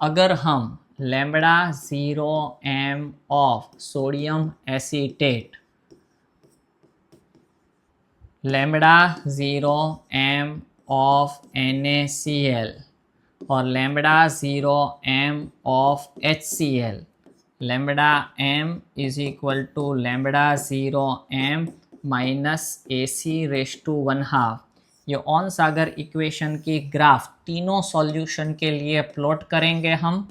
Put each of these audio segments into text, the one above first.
अगर हम lambda 0 m of sodium acetate, lambda 0 m of NaCl और lambda 0 m of HCl, lambda m is equal to lambda 0 m minus AC⁻², ये Onsager equation की graph तीनों solution के लिए plot करेंगे हम।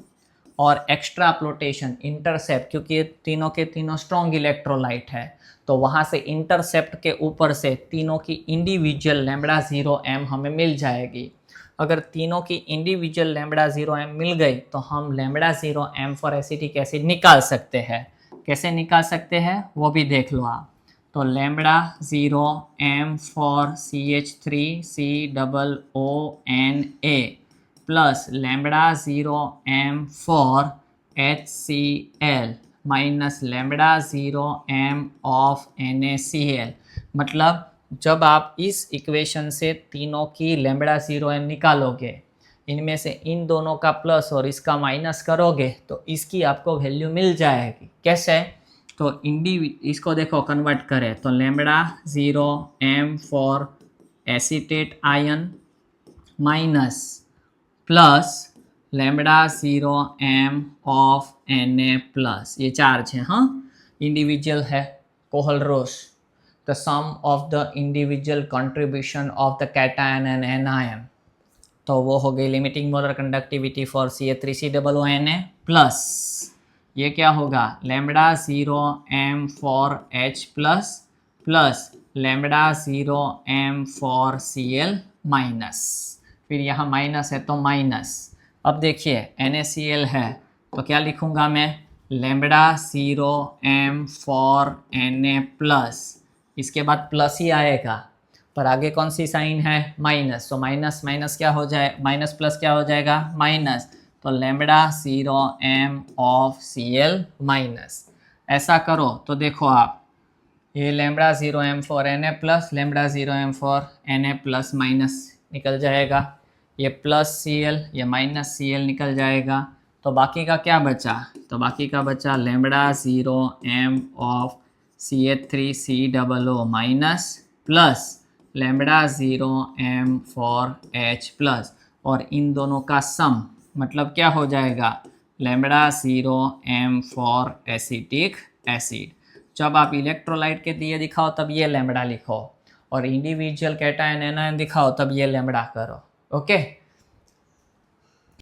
और एक्स्ट्रा प्लोटेशन इंटरसेप्ट, क्योंकि ये तीनों के तीनों स्ट्रॉन्ग इलेक्ट्रोलाइट है, तो वहाँ से इंटरसेप्ट के ऊपर से तीनों की इंडिविजुअल लैम्बडा 0 m हमें मिल जाएगी। अगर तीनों की इंडिविजुअल लैम्बडा 0 m मिल गई तो हम lambda 0 m for acetic acid निकाल सकते हैं। कैसे निकाल सकते हैं वो भी देख लो आप। तो lambda 0 m for CH3COONA plus lambda 0 m for HCl minus lambda 0 m of NaCl। मतलब जब आप इस इक्वेशन से तीनों की लैम्बडा 0 m निकालोगे, इनमें से इन दोनों का प्लस और इसका माइनस करोगे तो इसकी आपको वैल्यू मिल जाएगी। कैसे? तो इसको देखो कन्वर्ट करें तो lambda 0 m for acetate ion minus plus lambda 0 m of Na plus, ये चार्ज है, हाँ इंडिविजुअल है Kohlrausch, the sum of the individual contribution of the cation and anion, तो वो हो गई limiting molar conductivity for CH3COONA plus ये क्या होगा lambda 0 m for H plus plus lambda 0 m for Cl minus, फिर यहाँ माइनस है तो माइनस। अब देखिए NaCl है तो क्या लिखूँगा मैं lambda 0 m for Na plus, इसके बाद प्लस ही आएगा पर आगे कौन सी साइन है माइनस, तो माइनस माइनस क्या हो जाए माइनस प्लस क्या हो जाएगा माइनस, तो lambda 0 m of Cl minus. ऐसा करो तो देखो आप ये lambda 0 m for Na plus lambda 0 m for Na plus minus निकल जाएगा, ये प्लस Cl ये माइनस Cl निकल जाएगा, तो बाकी का क्या बचा, तो बाकी का बचा lambda 0 m of CH3COO minus plus lambda 0 m for H plus, और इन दोनों का सम मतलब क्या हो जाएगा lambda 0 m for acetic acid. जब आप इलेक्ट्रोलाइट के दिए दिखाओ तब ये लैम्बडा लिखो और इंडिविजुअल कैटायन एनायन दिखाओ तब ये लैम्बडा करो। ओके,